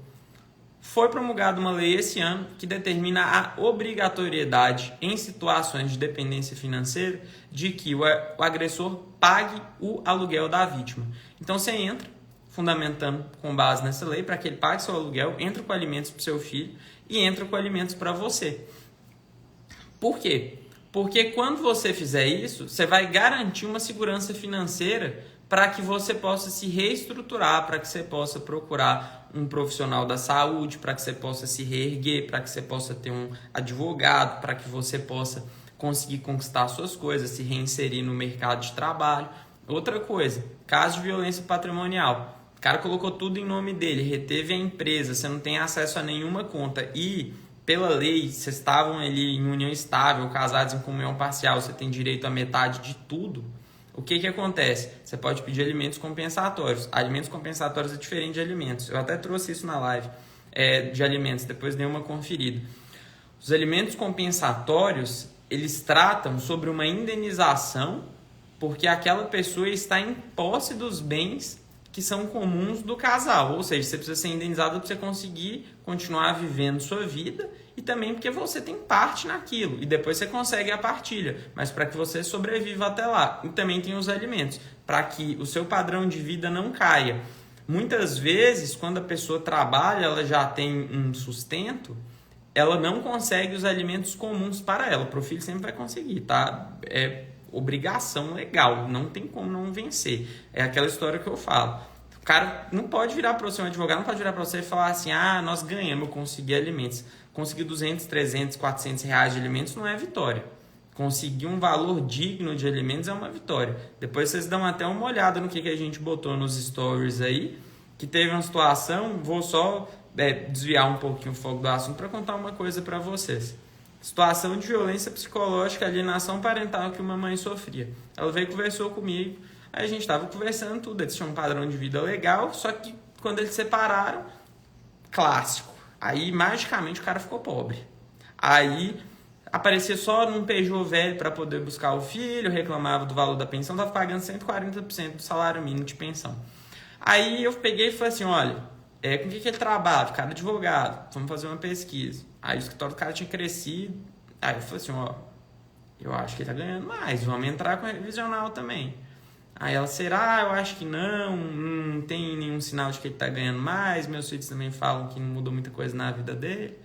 Foi promulgada uma lei esse ano que determina a obrigatoriedade em situações de dependência financeira de que o agressor pague o aluguel da vítima. Então você entra, fundamentando com base nessa lei, para que ele pague seu aluguel, entra com alimentos para o seu filho e entra com alimentos para você. Por quê? Porque quando você fizer isso, você vai garantir uma segurança financeira para que você possa se reestruturar, para que você possa procurar um profissional da saúde, para que você possa se reerguer, para que você possa ter um advogado, para que você possa conseguir conquistar suas coisas, se reinserir no mercado de trabalho. Outra coisa, caso de violência patrimonial. O cara colocou tudo em nome dele, reteve a empresa, você não tem acesso a nenhuma conta e, pela lei, vocês estavam ali em união estável, casados em comunhão parcial, você tem direito a metade de tudo. O que acontece? Você pode pedir alimentos compensatórios. Alimentos compensatórios é diferente de alimentos. Eu até trouxe isso na live de alimentos, depois dei uma conferida. Os alimentos compensatórios, eles tratam sobre uma indenização porque aquela pessoa está em posse dos bens que são comuns do casal, ou seja, você precisa ser indenizado para você conseguir continuar vivendo sua vida e também porque você tem parte naquilo e depois você consegue a partilha, mas para que você sobreviva até lá. E também tem os alimentos, para que o seu padrão de vida não caia. Muitas vezes, quando a pessoa trabalha, ela já tem um sustento, ela não consegue os alimentos comuns para ela. Para o filho sempre vai conseguir, tá? É obrigação legal, não tem como não vencer. É aquela história que eu falo. O cara não pode virar para você, um advogado não pode virar para você e falar assim, nós ganhamos, eu consegui alimentos. Conseguir 200, 300, 400 reais de alimentos não é vitória. Conseguir um valor digno de alimentos é uma vitória. Depois vocês dão até uma olhada no que a gente botou nos stories aí, que teve uma situação, vou só desviar um pouquinho o foco do assunto para contar uma coisa para vocês. Situação de violência psicológica, alienação parental que uma mãe sofria. Ela veio e conversou comigo, aí a gente estava conversando tudo, eles tinham um padrão de vida legal, só que quando eles separaram, clássico. Aí, magicamente, o cara ficou pobre. Aí, aparecia só num Peugeot velho para poder buscar o filho, reclamava do valor da pensão, estava pagando 140% do salário mínimo de pensão. Aí, eu peguei e falei assim, olha, com o que ele trabalha? O cara é advogado, vamos fazer uma pesquisa. Aí, o escritório do cara tinha crescido. Aí, eu falei assim, ó, eu acho que ele tá ganhando mais, vamos entrar com a revisional também. Aí ela, será? Eu acho que não tem nenhum sinal de que ele tá ganhando mais, meus filhos também falam que não mudou muita coisa na vida dele.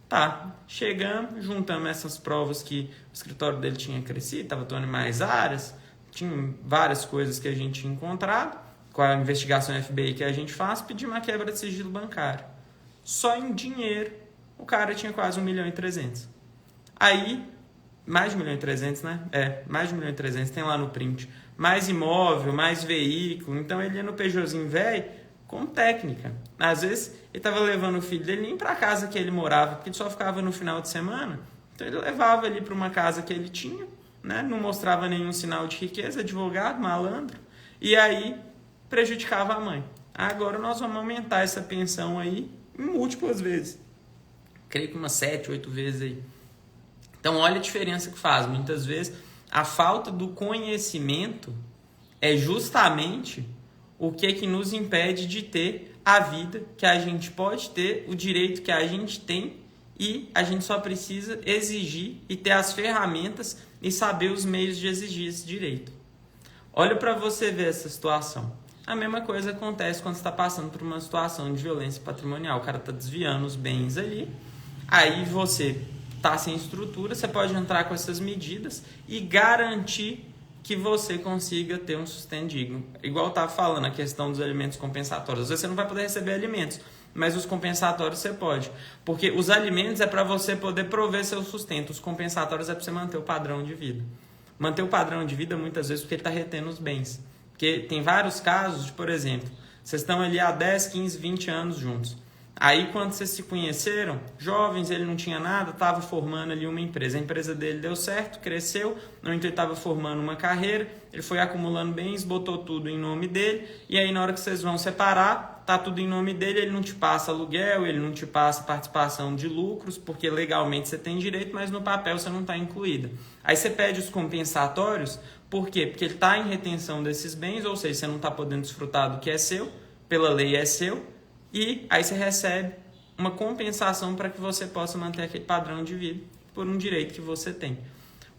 Tá, chegamos, juntamos essas provas que o escritório dele tinha crescido, estava atuando em mais áreas, tinha várias coisas que a gente tinha encontrado, com a investigação FBI que a gente faz, pedimos uma quebra de sigilo bancário. Só em dinheiro, o cara tinha quase 1.300.000. Aí, mais de 1.300.000, né? Mais de 1.300.000, tem lá no print. Mais imóvel, mais veículo. Então, ele ia no Peugeotzinho velho com técnica. Às vezes, ele estava levando o filho dele nem para a casa que ele morava, porque ele só ficava no final de semana. Então, ele levava ele para uma casa que ele tinha, né? Não mostrava nenhum sinal de riqueza, advogado, malandro. E aí, prejudicava a mãe. Agora, nós vamos aumentar essa pensão aí em múltiplas vezes. Creio que umas 7, 8 vezes aí. Então, olha a diferença que faz. Muitas vezes, a falta do conhecimento é justamente o que nos impede de ter a vida que a gente pode ter, o direito que a gente tem, e a gente só precisa exigir e ter as ferramentas e saber os meios de exigir esse direito. Olha para você ver essa situação. A mesma coisa acontece quando você está passando por uma situação de violência patrimonial. O cara está desviando os bens ali, aí você está sem estrutura, você pode entrar com essas medidas e garantir que você consiga ter um sustento digno. Igual eu estava falando, a questão dos alimentos compensatórios. Às vezes você não vai poder receber alimentos, mas os compensatórios você pode. Porque os alimentos é para você poder prover seu sustento, os compensatórios é para você manter o padrão de vida. Manter o padrão de vida, muitas vezes, porque ele está retendo os bens. Porque tem vários casos de, por exemplo, vocês estão ali há 10, 15, 20 anos juntos. Aí, quando vocês se conheceram, jovens, ele não tinha nada, estava formando ali uma empresa. A empresa dele deu certo, cresceu, no entanto, ele estava formando uma carreira, ele foi acumulando bens, botou tudo em nome dele, e aí, na hora que vocês vão separar, tá tudo em nome dele, ele não te passa aluguel, ele não te passa participação de lucros, porque legalmente você tem direito, mas no papel você não está incluída. Aí você pede os compensatórios, por quê? Porque ele está em retenção desses bens, ou seja, você não está podendo desfrutar do que é seu, pela lei é seu, e aí você recebe uma compensação para que você possa manter aquele padrão de vida por um direito que você tem.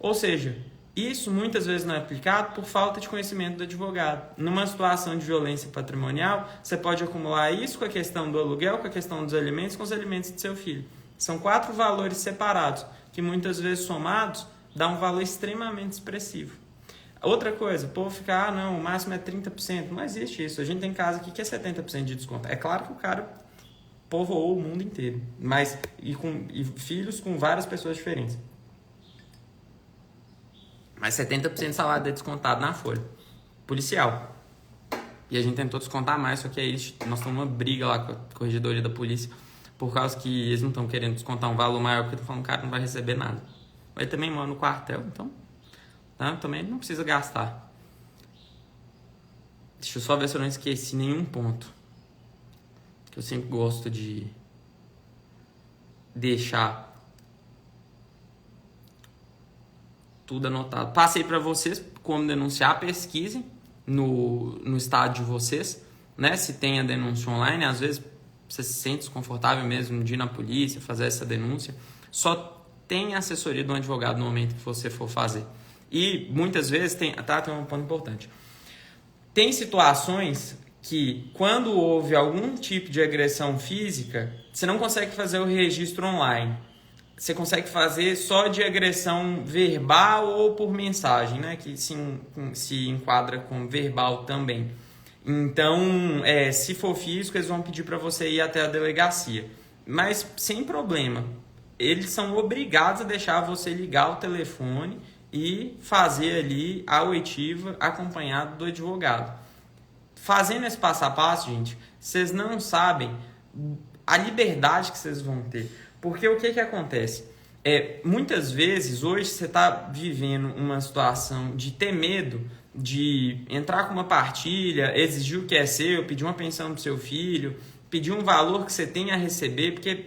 Ou seja, isso muitas vezes não é aplicado por falta de conhecimento do advogado. Numa situação de violência patrimonial, você pode acumular isso com a questão do aluguel, com a questão dos alimentos, com os alimentos do seu filho. São 4 valores separados, que muitas vezes somados dá um valor extremamente expressivo. Outra coisa, o povo fica, não, o máximo é 30%. Não existe isso. A gente tem casa aqui que é 70% de desconto. É claro que o cara povoou o mundo inteiro, mas e filhos com várias pessoas diferentes. Mas 70% do salário é descontado na folha. Policial. E a gente tentou descontar mais, só que aí nós estamos numa briga lá com a corregedoria da polícia, por causa que eles não estão querendo descontar um valor maior, porque estão falando que o cara não vai receber nada. Mas ele também mora no quartel, então... também não precisa gastar. Deixa eu só ver se eu não esqueci nenhum ponto. Que eu sempre gosto de deixar tudo anotado. Passei para vocês como denunciar, pesquisem no estado de vocês, né? Se tem a denúncia online, às vezes você se sente desconfortável mesmo de ir na polícia, fazer essa denúncia. Só tem assessoria de um advogado no momento que você for fazer. E muitas vezes tem um ponto importante. Tem situações que, quando houve algum tipo de agressão física, você não consegue fazer o registro online. Você consegue fazer só de agressão verbal ou por mensagem, né? Que se enquadra como verbal também. Então, se for físico, eles vão pedir para você ir até a delegacia. Mas sem problema. Eles são obrigados a deixar você ligar o telefone e fazer ali a oitiva acompanhado do advogado. Fazendo esse passo a passo, gente, vocês não sabem a liberdade que vocês vão ter. Porque o que acontece? Muitas vezes, hoje, você está vivendo uma situação de ter medo de entrar com uma partilha, exigir o que é seu, pedir uma pensão para o seu filho, pedir um valor que você tem a receber, porque...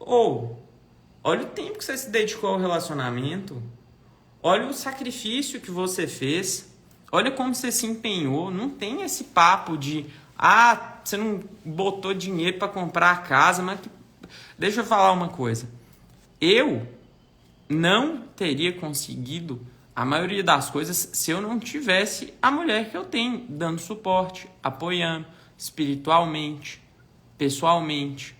olha o tempo que você se dedicou ao relacionamento, olha o sacrifício que você fez, olha como você se empenhou. Não tem esse papo de, você não botou dinheiro para comprar a casa, mas... Deixa eu falar uma coisa. Eu não teria conseguido a maioria das coisas se eu não tivesse a mulher que eu tenho, dando suporte, apoiando espiritualmente, pessoalmente,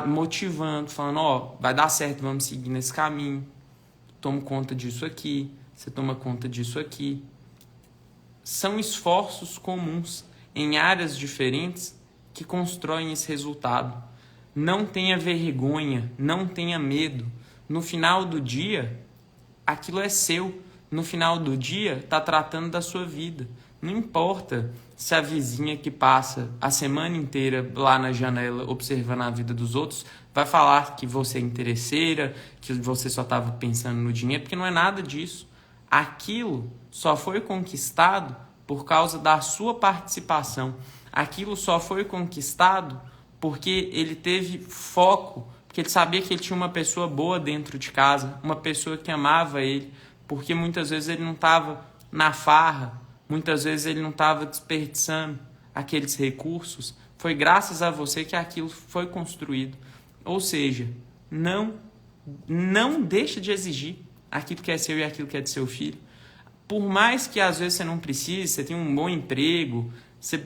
motivando, falando, vai dar certo, vamos seguir nesse caminho. Tomo conta disso aqui, você toma conta disso aqui. São esforços comuns em áreas diferentes que constroem esse resultado. Não tenha vergonha, não tenha medo. No final do dia, aquilo é seu. No final do dia, está tratando da sua vida. Não importa se a vizinha que passa a semana inteira lá na janela observando a vida dos outros vai falar que você é interesseira, que você só estava pensando no dinheiro, porque não é nada disso. Aquilo só foi conquistado por causa da sua participação. Aquilo só foi conquistado porque ele teve foco, porque ele sabia que ele tinha uma pessoa boa dentro de casa, uma pessoa que amava ele, porque muitas vezes ele não estava na farra, muitas vezes ele não estava desperdiçando aqueles recursos. Foi graças a você que aquilo foi construído. Ou seja, não deixa de exigir aquilo que é seu e aquilo que é de seu filho. Por mais que às vezes você não precise, você tenha um bom emprego, você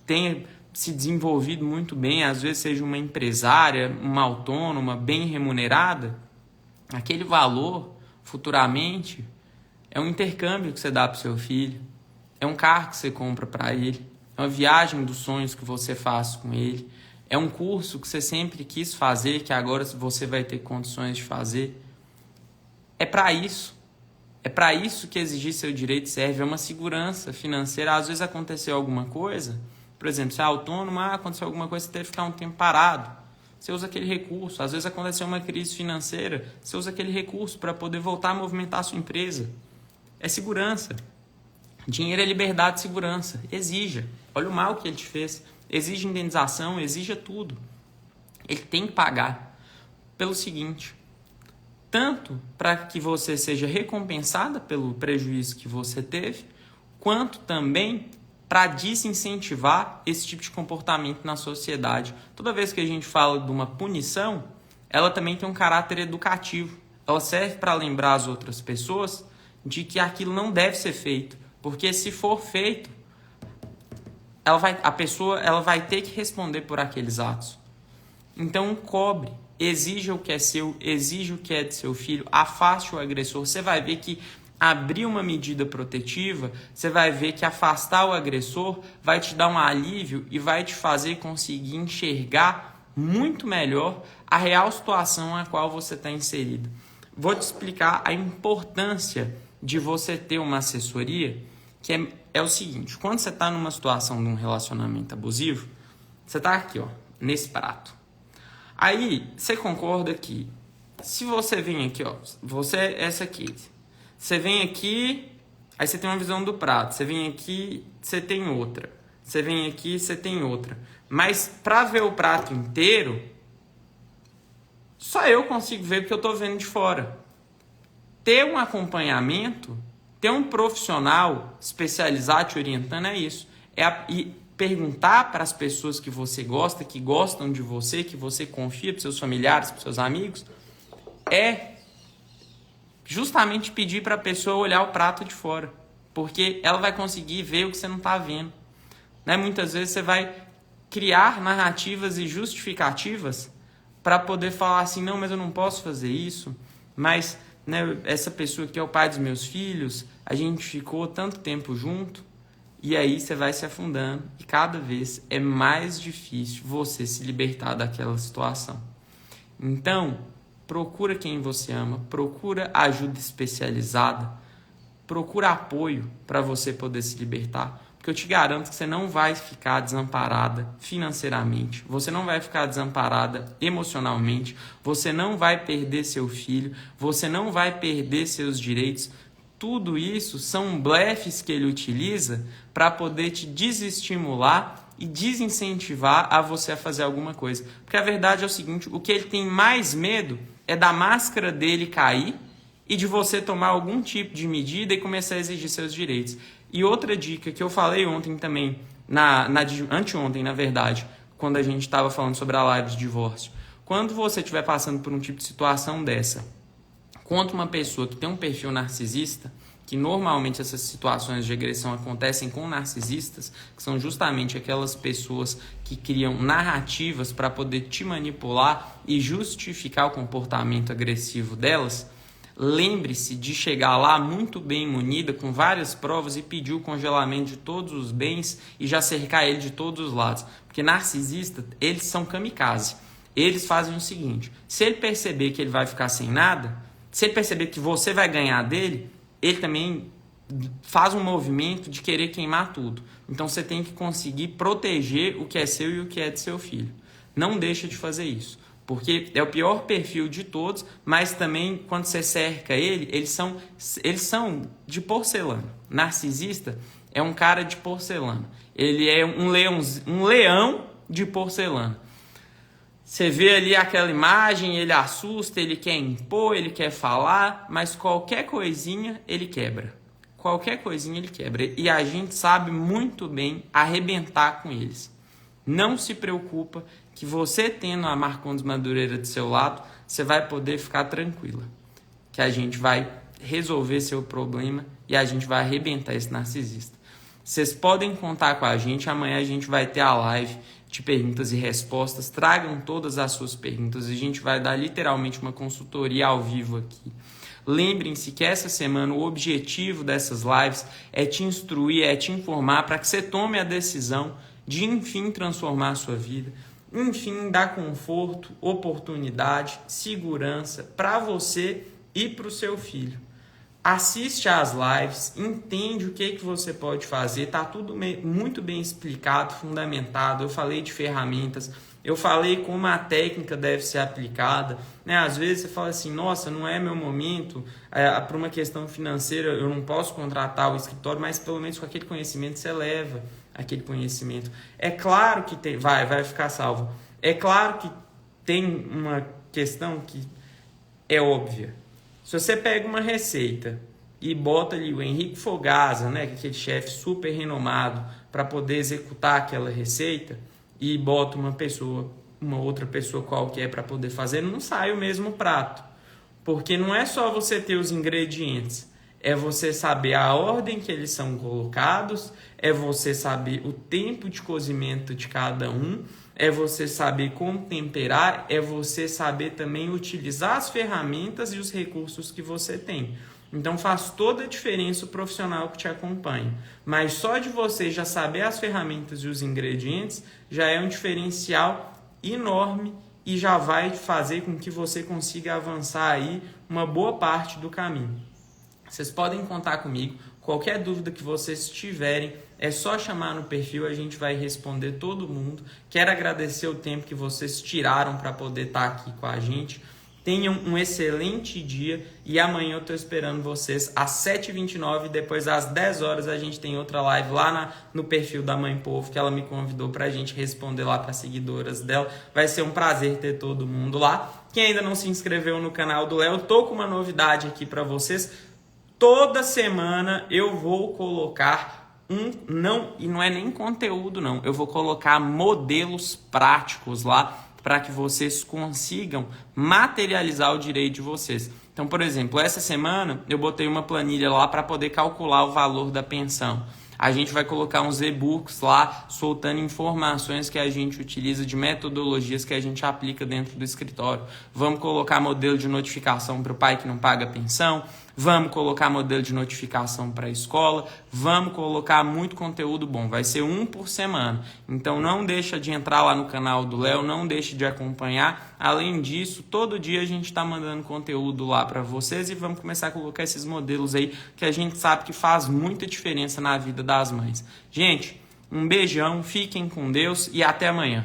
tenha se desenvolvido muito bem, às vezes seja uma empresária, uma autônoma, bem remunerada, aquele valor, futuramente, é um intercâmbio que você dá para o seu filho, é um carro que você compra para ele, é uma viagem dos sonhos que você faz com ele, é um curso que você sempre quis fazer, que agora você vai ter condições de fazer. É para isso. É para isso que exigir seu direito serve, é uma segurança financeira. Às vezes aconteceu alguma coisa, por exemplo, você é autônomo, aconteceu alguma coisa, você teve que ficar um tempo parado. Você usa aquele recurso. Às vezes aconteceu uma crise financeira, você usa aquele recurso para poder voltar a movimentar a sua empresa. É segurança. Dinheiro é liberdade e segurança. Exija. Olha o mal que ele te fez. Exige indenização, exija tudo. Ele tem que pagar. Pelo seguinte, tanto para que você seja recompensada pelo prejuízo que você teve, quanto também para desincentivar esse tipo de comportamento na sociedade. Toda vez que a gente fala de uma punição, ela também tem um caráter educativo. Ela serve para lembrar as outras pessoas de que aquilo não deve ser feito, porque se for feito, a pessoa vai ter que responder por aqueles atos. Então, cobre, exija o que é seu, exija o que é de seu filho, afaste o agressor. Você vai ver que abrir uma medida protetiva, você vai ver que afastar o agressor vai te dar um alívio e vai te fazer conseguir enxergar muito melhor a real situação a qual você está inserido. Vou te explicar a importância de você ter uma assessoria, que é o seguinte: quando você está numa situação de um relacionamento abusivo, você está aqui, nesse prato. Aí, você concorda que se você vem aqui, você é essa aqui. Você vem aqui, aí você tem uma visão do prato. Você vem aqui, você tem outra. Você vem aqui, você tem outra. Mas para ver o prato inteiro, só eu consigo ver porque eu estou vendo de fora. Ter um acompanhamento, ter um profissional especializado te orientando é isso. E perguntar para as pessoas que você gosta, que gostam de você, que você confia, para seus familiares, para seus amigos, é justamente pedir para a pessoa olhar o prato de fora, porque ela vai conseguir ver o que você não está vendo. Né? Muitas vezes você vai criar narrativas e justificativas para poder falar assim, não, mas eu não posso fazer isso, mas essa pessoa que é o pai dos meus filhos, a gente ficou tanto tempo junto, e aí você vai se afundando, e cada vez é mais difícil você se libertar daquela situação. Então, procura quem você ama, procura ajuda especializada, procura apoio para você poder se libertar. que eu te garanto que você não vai ficar desamparada financeiramente, você não vai ficar desamparada emocionalmente, você não vai perder seu filho, você não vai perder seus direitos. Tudo isso são blefes que ele utiliza para poder te desestimular e desincentivar a você a fazer alguma coisa. Porque a verdade é o seguinte, o que ele tem mais medo é da máscara dele cair e de você tomar algum tipo de medida e começar a exigir seus direitos. E outra dica que eu falei ontem também, anteontem, na verdade, quando a gente estava falando sobre a live de divórcio. Quando você estiver passando por um tipo de situação dessa, contra uma pessoa que tem um perfil narcisista, que normalmente essas situações de agressão acontecem com narcisistas, que são justamente aquelas pessoas que criam narrativas para poder te manipular e justificar o comportamento agressivo delas, lembre-se de chegar lá muito bem munida, com várias provas e pedir o congelamento de todos os bens e já cercar ele de todos os lados. Porque narcisistas, eles são kamikaze. Eles fazem o seguinte, se ele perceber que ele vai ficar sem nada, se ele perceber que você vai ganhar dele, ele também faz um movimento de querer queimar tudo. Então você tem que conseguir proteger o que é seu e o que é de seu filho. Não deixa de fazer isso, porque é o pior perfil de todos, mas também quando você cerca ele, eles são de porcelana. Narcisista é um cara de porcelana. Ele é um leão de porcelana. Você vê ali aquela imagem, ele assusta, ele quer impor, ele quer falar, mas qualquer coisinha ele quebra. Qualquer coisinha ele quebra. E a gente sabe muito bem arrebentar com eles. Não se preocupa que você tendo a Marcondes Madureira do seu lado, você vai poder ficar tranquila. Que a gente vai resolver seu problema e a gente vai arrebentar esse narcisista. Vocês podem contar com a gente, amanhã a gente vai ter a live de perguntas e respostas. Tragam todas as suas perguntas e a gente vai dar literalmente uma consultoria ao vivo aqui. Lembrem-se que essa semana o objetivo dessas lives é te instruir, é te informar para que você tome a decisão de enfim transformar a sua vida, enfim dar conforto, oportunidade, segurança para você e para o seu filho. Assiste às lives, entende o que você pode fazer, está tudo muito bem explicado, fundamentado. Eu falei de ferramentas, eu falei como a técnica deve ser aplicada. Né? Às vezes você fala assim, nossa, não é meu momento, para uma questão financeira eu não posso contratar o escritório, mas pelo menos com aquele conhecimento você leva aquele conhecimento. É claro que vai ficar salvo. É claro que tem uma questão que é óbvia. Se você pega uma receita e bota ali o Henrique Fogaça, né, aquele chefe super renomado, para poder executar aquela receita, e bota uma outra pessoa qualquer para poder fazer, não sai o mesmo prato. Porque não é só você ter os ingredientes, é você saber a ordem que eles são colocados, é você saber o tempo de cozimento de cada um, é você saber como temperar, é você saber também utilizar as ferramentas e os recursos que você tem. Então faz toda a diferença o profissional que te acompanha. Mas só de você já saber as ferramentas e os ingredientes já é um diferencial enorme e já vai fazer com que você consiga avançar aí uma boa parte do caminho. Vocês podem contar comigo. Qualquer dúvida que vocês tiverem, é só chamar no perfil, a gente vai responder todo mundo. Quero agradecer o tempo que vocês tiraram para poder estar aqui com a gente. Tenham um excelente dia e amanhã eu estou esperando vocês às 7h29, depois às 10 horas a gente tem outra live lá no perfil da Mãe Povo, que ela me convidou para a gente responder lá para as seguidoras dela. Vai ser um prazer ter todo mundo lá. Quem ainda não se inscreveu no canal do Léo, tô com uma novidade aqui para vocês. Toda semana eu vou colocar não é nem conteúdo não, eu vou colocar modelos práticos lá para que vocês consigam materializar o direito de vocês. Então, por exemplo, essa semana eu botei uma planilha lá para poder calcular o valor da pensão. A gente vai colocar uns e-books lá, soltando informações que a gente utiliza de metodologias que a gente aplica dentro do escritório. Vamos colocar modelo de notificação para o pai que não paga pensão. Vamos colocar modelo de notificação para a escola, vamos colocar muito conteúdo bom, vai ser um por semana. Então não deixa de entrar lá no canal do Léo, não deixe de acompanhar. Além disso, todo dia a gente está mandando conteúdo lá para vocês e vamos começar a colocar esses modelos aí que a gente sabe que faz muita diferença na vida das mães. Gente, um beijão, fiquem com Deus e até amanhã.